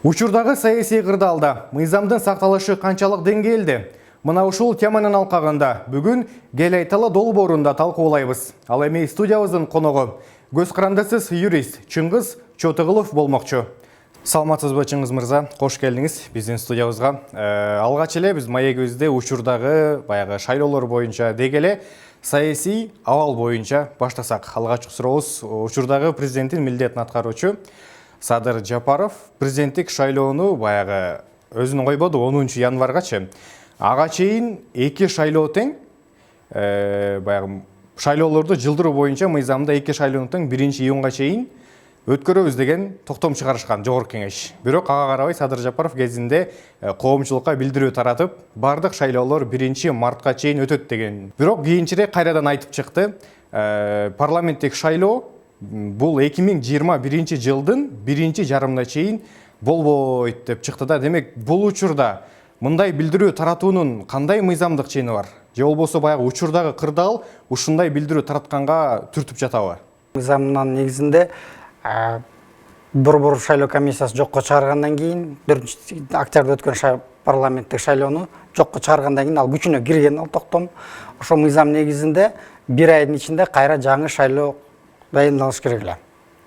Учурдагы саясий кырдаалда мыйзамдын сакталышы канчалык деңгээлде? Мына ушул теманын алкагында бүгүн Кел айталы долбоорунда талкуулайбыз. Ал эми студиябыздын коногу көз карандысыз юрист Чыңгыз Чотугулов болмокчу. Саламатсызбы Чыңгыз мырза, кош келдиңиз биздин студиябызга. Алгач эле биз маегибизде учурдагы баягы шайлоолор боюнча деги эле саясий абал боюнча баштасак. Алгачкы сурообуз учурдагы президенттин милдетин аткаруучу Садыр Жапаров президенттик шайлоону баягы өзүн койбоду 10 январгачы. Ага чейин 2 шайлоо тең, баягы шайлоолорду жылдыруу боюнча мыйзамда 2 шайлоону тең 1-июнга чейин өткөрөбүз деген токтом чыгарышкан Жогорку Кеңеш. Бирок ага карабай Садыр Жапаров кезинде коомчулукка билдирүү таратып, бардык шайлоолор 1-мартка чейин өтөт деген. Бирок кийинчерээк кайрадан айтып чыкты. Парламенттик шайлоо бул 2021 жылдын 1-жарымына чейин болбойт деп чыкты да. Демек, бул учурда мындай билдирүү таратуунун кандай мыйзамдык чени бар? Же болбосо баягы учурдагы кырдаал ушундай билдирүү таратканга түртүп жатабы? Мыйзамдын негизинде борбор шайлоо комиссиясы жокко чыгаргандан кийин 4-октябрда өткөн парламенттик шайлоону жокко чыгаргандан кийин ал күчүнө кирген ал токтом. Ошол мыйзам негизинде 1 айдын ичинде кайра жаңы шайлоо дайындалыш керек эле.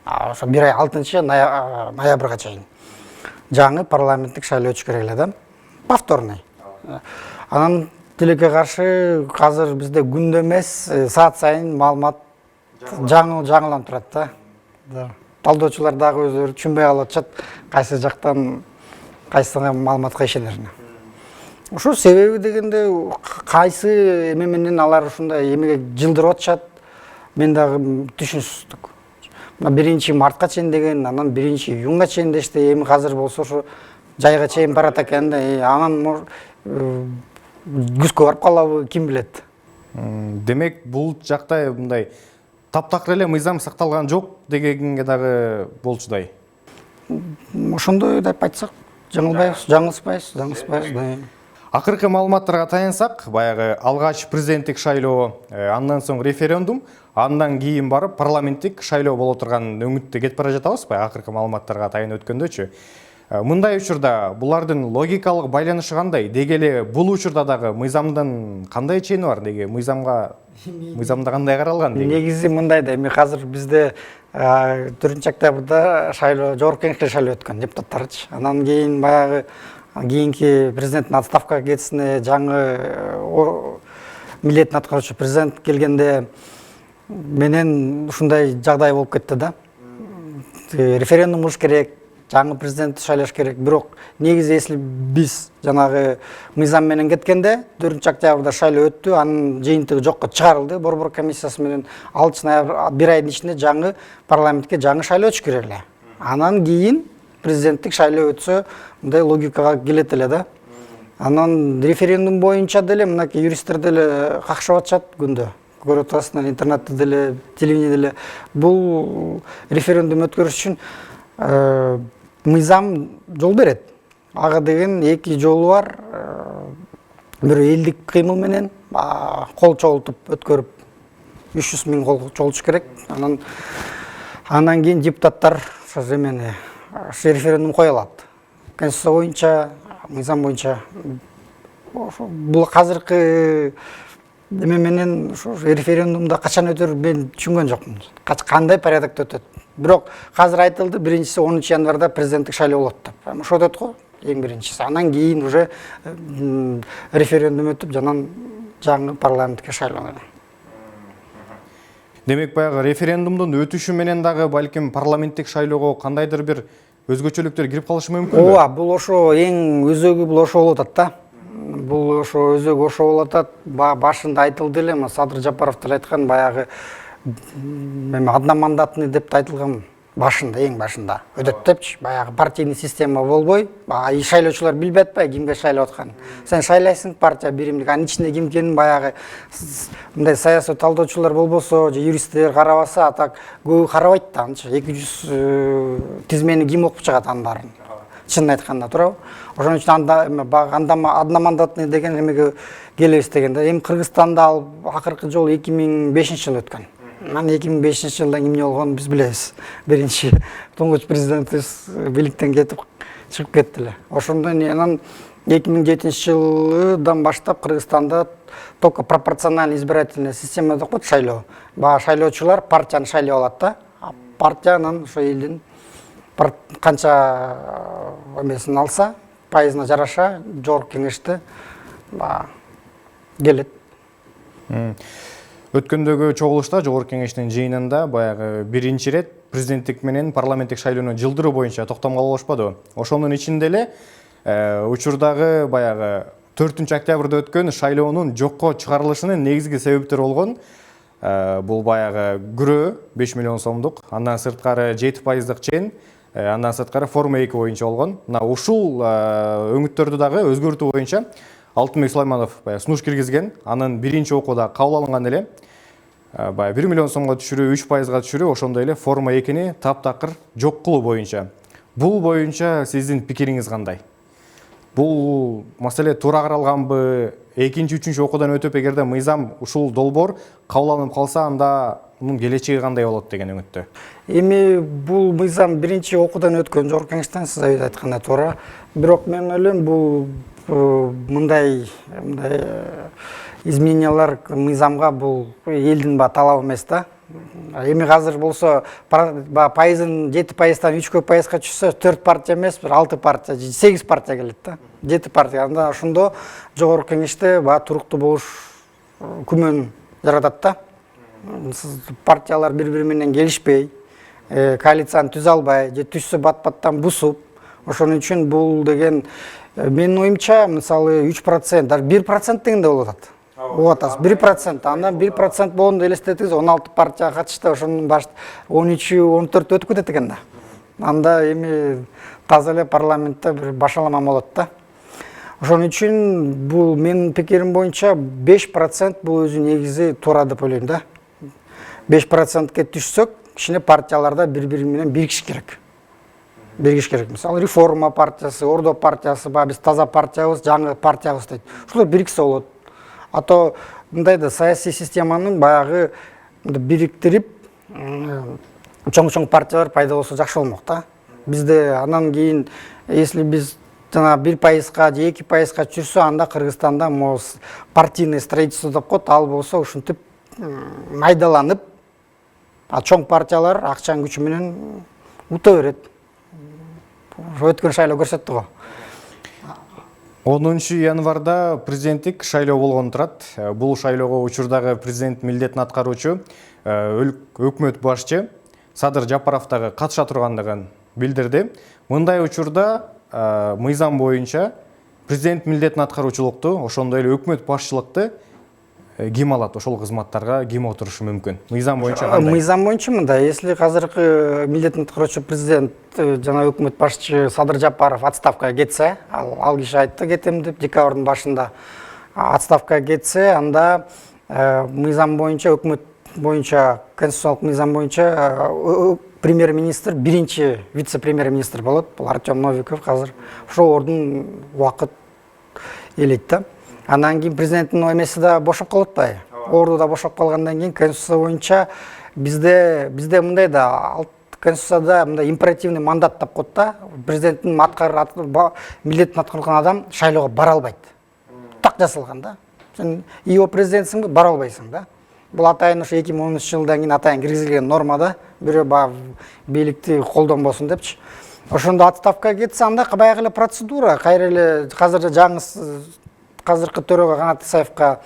Ошо 1 ай 6-ноябрга чейин жаңы парламенттик шайлоо өтүш керек эле да. Повторный. Анан тилекке каршы азыр бизде күндө эмес, саат сайын маалымат жаңыланып турат да. Талдоочулар дагы өздөрү түшүнбөй калып атышат, кайсы жактан кайсы маалыматка ишенерин. Ошо себеби дегенде кайсы эме менен алар ушундай эмеге жылдырып атышат, мен дагы түшүнүксүздүк. 1-мартка чейин деген, анан 1-июнга чейин дешти, эми азыр болсо ошо жайга чейин барат экен да, анан күзгө барып калабы, ким билет. Демек, бул жакта мындай таптакыр эле мыйзам сакталган жок дегенге дагы болчудай. Ошондой деп айтсак, жаңылышпайбыз. Акыркы маалыматтарга таянсак, баягы алгач президенттик шайлоо, андан соң референдум, андан кийин барып парламенттик шайлоо боло турган өңүттө кетип бара жатабызбы? Акыркы маалыматтарга таянып өткөндөчү. Мындай учурда булардын логикалык байланышы кандай? Деги эле бул учурда дагы мыйзамдын кандай чени бар? Деги мыйзамда кандай каралган деги? Негизи мындай да, эми азыр бизде 4-октябрда шайлоо, Жогорку Кеңешке шайлоо өткөн депутаттарчы. Анан кийин баягы кийинки президенттин отставкага кетишине жаңы милдетин аткаруучу президент келгенде менен ушундай жагдай болуп кетти да. Референдум кылыш керек, жаңы президент шайлаш керек. Бирок негизи если биз жанагы мыйзам менен кеткенде 4-октябрда шайлоо өттү, анын жыйынтыгы жокко чыгарылды борбор комиссиясы менен 6-ноябрь 1 айдын ичинде жаңы парламентке жаңы шайлоо өтүш керек эле. Анан кийин президенттик шайлоо өтсө, мындай логикага келет эле да. Анан референдум боюнча деле мынакей юристтер деле какшап атышат күндө. Көрүп атасыздар, интернетте деле, телевидениеде деле. Бул референдум өткөрүш үчүн мыйзам жол берет. Ага деген 2 жолу бар. Бирөө элдик кыймыл менен кол чогултуп өткөрүп 300 000 кол чогултуш керек. Анан кийин депутаттар эмени референдум кое алат. Конституция боюнча, мыйзам боюнча бул азыркы эме менен референдумда качан өтөр мен түшүнгөн жокмун. Кандай порядокто өтөт. Бирок азыр айтылды 10 январда президенттик шайлоо болот деп. Ошо өтөт го эң биринчиси. Анан кийин уже референдум өтүп, жанан жаңы парламентке шайлоо. Демек, баягы референдумдун өтүшү менен дагы балким парламенттик шайлоого кандайдыр бир өзгөчөлүктөр кирип калышы мүмкүн. Ооба, бул ошо эң өзөгү бул ошо болуп атат да. Бул ошо өзөгү ошо болуп атат. Башында айтылды эле, Садыр Жапаров деле айткан, баягы одномандатный деп айтылган башында, эң башында өтөт депчи. Баягы партийный система болбой, шайлоочулар билбей атпайбы кимге шайлап атканын. Сен шайлайсың, партия биримдик, анын ичинде ким экенин баягы мындай саясий талдоочулар болбосо, же юристтер карабаса, а так көбү карабайт да. 200 тизмени ким окуп чыгат анын баарын. Чынын айтканда туурабы? Ошон үчүн одномандатный деген эмеге келебиз дегенде, эми Кыргызстанда ал акыркы жолу 2005-жылы өткөн. Мен 2005 жылдан эмне болгонун биз билебиз. Биринчи туңгуч президентибиз бийликтен кетип чыгып кетти эле. Ошондон анан 2007-жылдан баштап Кыргызстанда только пропорциональный избирательная система деп коет шайлоо. Баягы шайлоочулар партияны шайлап алат да. Партиянын ошо элдин канча эмесин алса, пайызына жараша жогорку кеңеште келет. Өткөндөгү чогулушта жогорку кеңештин жыйынында баягы биринчи ирет президенттик менен парламенттик шайлоону жылдыруу боюнча токтомго алышпады. Ошонун ичинде эле учурдагы баягы 4-октябрда өткөн шайлоонун жокко чыгарылышынын негизги себептери болгон бул баягы күрөө 5 миллион сомдук, андан сырткары 7%дык чен, андан сырткары форма 2 боюнча болгон. Мына ушул өңүттөрдү дагы өзгөртүү боюнча Алтынбек Сулайманов сунуш киргизген. Анын биринчи окууда кабыл алынган эле 1 миллион сомго түшүрүү, 3%га түшүрүү, ошондой эле форма 2-ни таптакыр жок кылуу боюнча. Бул боюнча сиздин пикириңиз кандай? Бул маселе туура каралганбы? Экинчи, үчүнчү окуудан өтүп эгерде мыйзам ушул долбоор кабыл алынып калса, анда мунун келечеги кандай болот деген өңүттө. Эми бул мыйзам биринчи окуудан өткөн жогорку кеңештен, сиз айткандай туура. Бирок мен ойлойм, бул мындай изменениялар мыйзамга бул элдин талабы эмес да. Эми азыр болсо пайызын 7%-тан 3%-га түшсө 4 партия эмес, 6 партия, 8 партия келет да. 7 партия. Анда ошондо жогорку кеңеште туруктуу болуш күмөн жаратат да. Партиялар бири-бири менен келишпей, коалицияны түзө албай, же түзсө бат-баттан бусуп, ошон үчүн бул деген менин оюмча, мисалы 3%, даже 1% дегенде болуп атат. Вот, 1%, андан 1% болгонду элестетиңиз, 16 партия катышты, ошонун башында 13-14 өтүп кетет экен да. Анда эми таза эле парламентте бир башалама болот да. Ошон үчүн бул менин пикирим боюнча 5% бул өзү негизи туура деп ойлойм да. 5%ке түшсөк, кичине партияларда бири-бири менен биригиш керек. Мисалы Реформа партиясы, Ордо партиясы, биз таза партиябыз, жаңы партиябыз дейт. Ушулар бириксе болот. А то мындай да саясий системанын баягы бириктирип, чоң-чоң партиялар пайда болсо жакшы болмок да. Бизде андан кийин, если биз жана 1%-га же 2%-га түшсө, анда Кыргызстанда партийный строительство деп коет, ал болсо ушинтип майдаланып, чоң партиялар акчанын күчү менен ута берет. Өткөн шайлоо көрсөттү го. 10 январда президенттик шайлоо болгон турат. Бул шайлоого учурдагы президент милдетин аткаруучу өкмөт башчы Садыр Жапаров дагы катыша тургандыгын билдирди. Мындай учурда мыйзам боюнча президент милдетин аткаруучулукту, ошондой эле өкмөт башчылыкты ким алат, ошол кызматтарга ким отурушу мүмкүн? Мыйзам боюнча кандай? Мыйзам боюнча мындай, если азыркы милдетин аткаруучу президент жана өкмөт башчы Садыр Жапаров отставкага кетсе, ал киши айтты кетем деп, декабрдын башында отставкага кетсе, анда мыйзам боюнча, өкмөт боюнча, конституциялык мыйзам боюнча премьер-министр, биринчи вице-премьер-министр болот. Бул Артем Новиков азыр ошол ордун убакыт ээлейт да. Андан кийин президенттин эмеси да бошоп калат да. Орду да бошоп калгандан кийин конституция боюнча бизде мындай да, конституцияда мындай императивный мандат деп коет да. Президенттин милдетин аткарган адам шайлоого бара албайт. Так жасалган да. Сен ИО президентсиңби, бара албайсың да. Бул атайын ошо 2013-жылдан кийин атайын киргизилген норма да. Бирөө бийликти колдонбосун депчи. Ошондо отставкага кетсе, анда баягы эле процедура, кайра эле азыркы төрөгө Канат Исаевка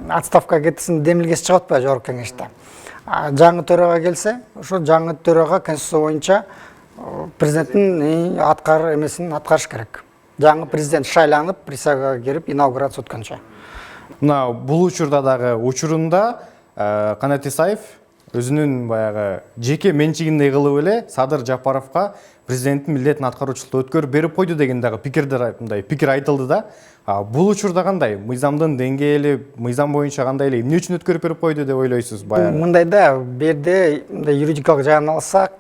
отставкага кетсин демилгеси чыгып атпайбы жогорку кеңеште. Жаңы төрөгө келсе, ошо жаңы төрөгө конституция боюнча президенттин аткарыш керек. Жаңы президент шайланып, присягага кирип, инаугурация өткөнчө. Мына бул учурда дагы учурунда Канат Исаев өзүнүн баягы жеке менчигиндей кылып эле Садыр Жапаровго президенттин милдетин аткаруучулукту өткөрүп берип койду деген дагы пикир айтылды да. Бул учурда кандай? Мыйзамдын деңгээли, мыйзам боюнча кандай эле, эмне үчүн өткөрүп берип койду деп ойлойсуз? Мындай да, берде юридикалык жагын алсак,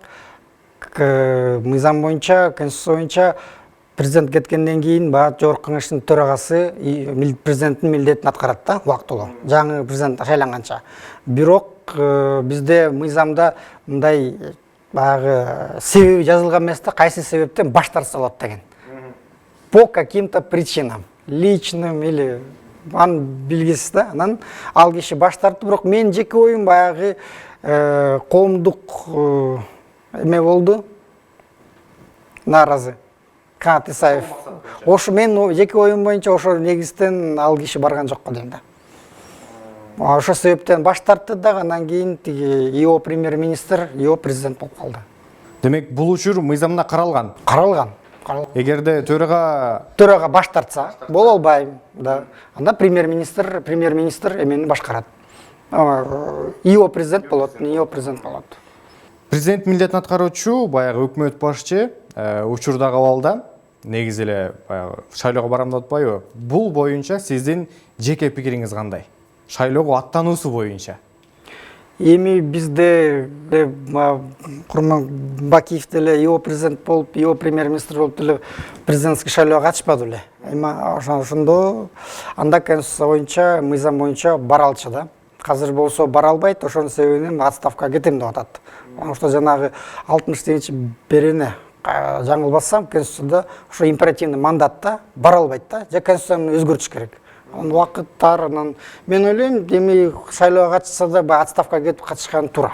мыйзам боюнча, конституция боюнча президент кеткенден кийин жогорку кеңештин төрагасы президенттин милдетин аткарат да, убактылуу. Жаңы президент шайланганча. Бирок бизде мыйзамда мындай баягы себеби жазылган эмес да, кайсы себептен баш тартса болот деген. По каким-то причинам, личным или аны билгисиз да. Анан ал киши баш тартты, бирок мен жеке оюм баягы коомдук эме болду, нааразы. Канат Исаев. Ошо мен жеке оюм боюнча ошо негизден ал киши барган жок го дейм да. Ошо себептен баш тартты да, анан кийин тиги ИО премьер-министр, ИО президент болуп калды. Демек бул учур мыйзамда каралган. Каралган. Эгерде төрага баш тартса, боло албайм, да. Анда премьер-министр эмени башкарат. ИО президент болот, ИО президент болот. Президент милдетин аткаруучу баягы өкмөт башчы учурдагы абалда негизи эле баягы шайлоого барам деп атпайбы? Бул боюнча сиздин жеке пикириңиз кандай? Шайлоого аттануусу боюнча. Эми бизде Курман Бакиев деле ИО президент болуп, ИО премьер-министр болуп деле президентский шайлоого катышпады эле. Эми ошондо анда конституция боюнча, мыйзам боюнча бара алчу да. Азыр болсо бара албайт, ошонун себебинен отставкага кетем деп атат. Потому что жанагы 60-берене жаңылбасам, конституцияда ошо императивный мандатта бара албайт да, же конституцияны өзгөртүш керек. Анын убакыттар, анан мен ойлойм, эми шайлоого катышса да баягы отставкага кетип катышкан туура.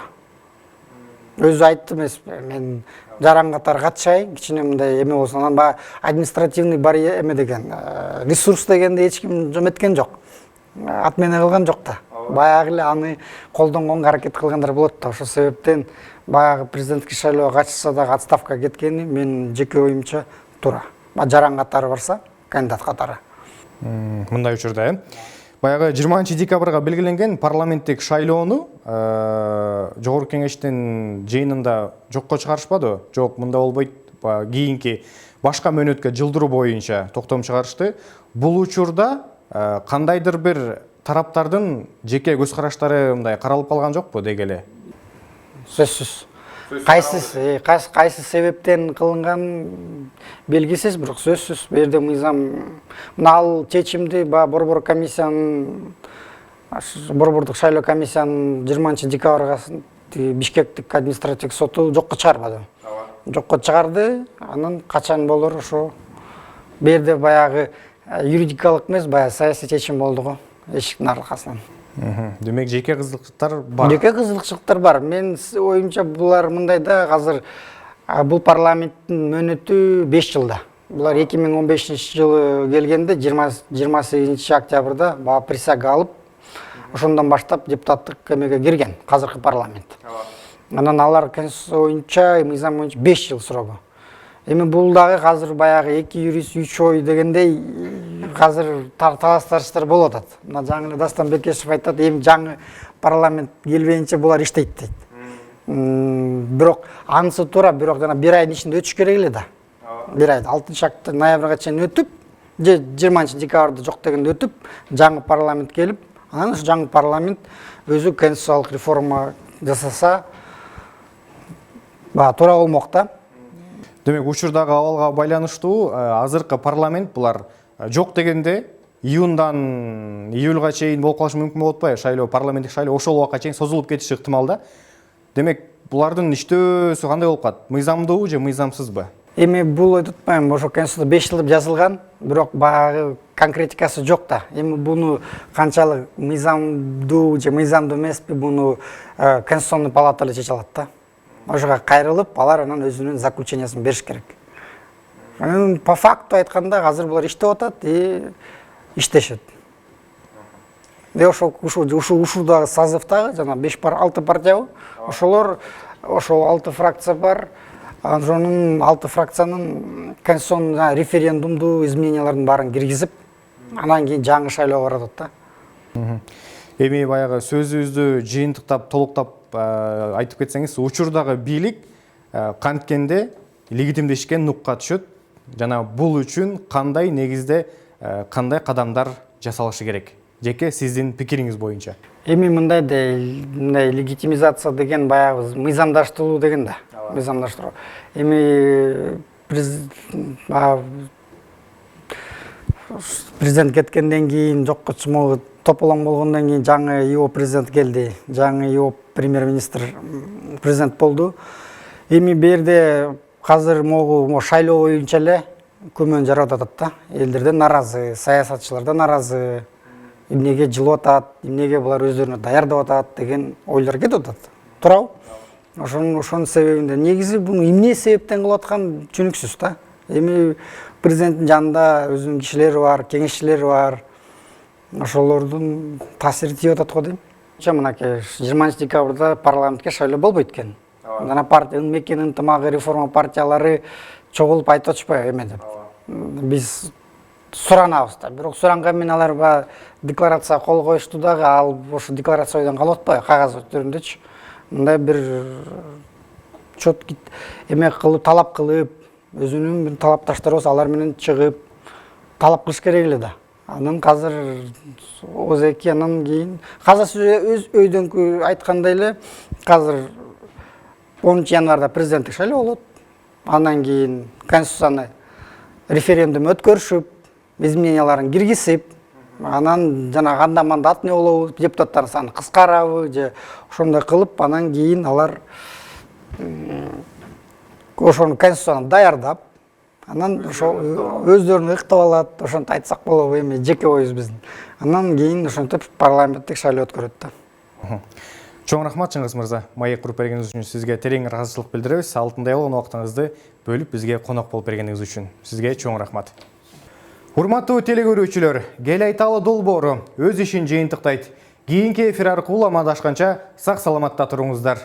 Өзү айтты эмес, мен жаран катары катышайын, кичине мындай эме болсун, анан баягы административный барьер эме деген, ресурс дегенде эч ким жометкен жок. Атмена кылган жок да. Баягы эле аны колдонгонго аракет кылгандар болот да. Ошол себептен баягы президенттик шайлоого катышса да отставкага кеткени мен жеке оюмча туура. Жаран катары барса, кандидат катары. Мындай учурда, баягы 20-декабрга белгиленген парламенттик шайлоону жогорку кеңештин жыйынында жокко чыгарышпады. Жок, мында болбойт. Кийинки башка мөөнөткө жылдыруу боюнча токтом чыгарышты. Бул учурда кандайдыр бир тараптардын жеке көз караштары мындай каралып калган жокпу деги эле? Сөзсүз. Кайсы себептен кылынган белгисиз, бирок сөзсүз. Бу жерде мыйзам ал чечимди борбор комиссиянын, борбордук шайлоо комиссиянын 20-декабрга Бишкектик административдик соту жокко чыгарбады. Жокко чыгарды, анан качан болор ошо. Бу жерде баягы юридикалык эмес, баягы саясий чечим болду го, эшиктин аркасынан. Демек жеке кызыкчылыктар бар. Жеке кызыкчылыктар бар. Мен оюмча булар мындай да, азыр бул парламенттин мөөнөтү 5 жылда. Булар 2015-жылы келгенде 28-октябрда присяга алып, ошондон баштап депутаттык эмеге кирген азыркы парламент. Анан алар конституция боюнча, мыйзам боюнча 5 жыл сурагы. Эми бул дагы азыр баягы 2 юрист 3 ой дегендей азыр талаш-тартыштар болуп атат. Мына жаңы Дастан Бекешев айтат, эми жаңы парламент келбейинче булар иштейт дейт. Бирок анысы туура, бирок жана 1 айдын ичинде өтүш керек эле да. 1 ай, 6 ноябрга чейин өтүп, же 20-декабрда жок дегенде өтүп, жаңы парламент келип, анан ошо жаңы парламент өзү конституциялык реформа жасаса, туура болмок да. Демек учурдагы абалга байланыштуу азыркы парламент булар жок дегенде июндан июлга чейин болуп калышы мүмкүн болуп атпайбы? Шайлоо, парламенттик шайлоо ошол убакка чейин созулуп кетиши ыктымал да. Демек булардын иштөөсү кандай болуп калат? Мыйзамдуу же мыйзамсызбы? Эми бул айтпайм, ошо конституция 5 жыл деп жазылган, бирок баягы конкретикасы жок да. Эми буну канчалык мыйзамдуу же мыйзамдуу эмеспи, буну конституционный палата эле чече алат да. Ошого кайрылып, алар анан өзүнүн заключениясын бериш керек. По факту айтканда азыр булар иштеп атат и иштешет. Ушул созывдагы жана 5-6 партиябы, ошолор, ошол 6 фракция бар. Ошонун 6 фракциянын конституционный референдумдуу изменениялардын баарын киргизип, анан кийин жаңы шайлоого баратат да. Эми баягы сөзүбүздү жыйынтыктап, толуктап айтып кетсеңиз, учурдагы бийлик канткенде легитимдешкен нукка түшөт жана бул үчүн кандай негизде кандай кадамдар жасалышы керек? Жеке сиздин пикириңиз боюнча. Эми мындай легитимизация деген баягы мыйзамдаштыруу деген да. Мыйзамдаштыруу. Эми президент кеткенден кийин жокко чымоо тополоң болгондон кийин жаңы ИО президент келди, жаңы ИО премьер-министр президент болду. Эми берде қазір могу шайлоо боюнча эле көмөн жарап атат да. Элдерден наразы, саясатчылардан наразы, эмнеге жылып атат, эмнеге булар өздөрүнө даярдап атат деген ойлор кетип атат. Туурабы? Ошонун себебинде негизи буну эмне себептен кылып аткан түшүнүксүз да. Эми президенттин жанында өзүнүн кишилери бар, кеңешчилери бар. Ошолордун таасири тийип атат го дейм. Мынакей 20 декабрда парламентке шайлоо болбойт экен. Мына партиянын мекен ынтымагы, реформа партиялары чогулуп айтып атышпайбы эме деп. Биз суранабыз да. Бирок суранган менен алар декларация кол коюшту дагы, ал ошо декларациядан калып атпайбы, кагаз түрүндөчү. Мындай бир чөт эме кылып, талап кылып, өзүнүн бир талапташтары болсо алар менен чыгып талап кылыш керек эле да. Анан азыр озеки анан кийин казасы өз өйдөн айткандай эле азыр 10 январда президенттик шайлоо болот. Андан кийин конституцияны референдум өткөрүшүп, измененияларын киргизип, анан жана кандай мандат не болобу, депутаттардын саны кыскарабы же ошондой кылып, анан кийин алар ошону конституцияны даярдап, анан ошо өздөрүнө ыктап алат, ошентип айтсак болобу, эми жеке оюбуз биздин. Анан кийин ошентип парламенттик шайлоо өткөрөт да. Чоң рахмат Чыңгыз мырза. Маек куруп бергениңиз үчүн сизге терең ыраазычылык билдиребиз. Алтындай болгон убактыңызды бөлүп бизге конок болуп бергениңиз үчүн сизге чоң рахмат. Урматтуу телекөрүүчүлөр, Кел айталы долбоору өз ишин жыйынтыктайт. Кийинки эфир аркылуу амандашканча сак саламатта туруңуздар.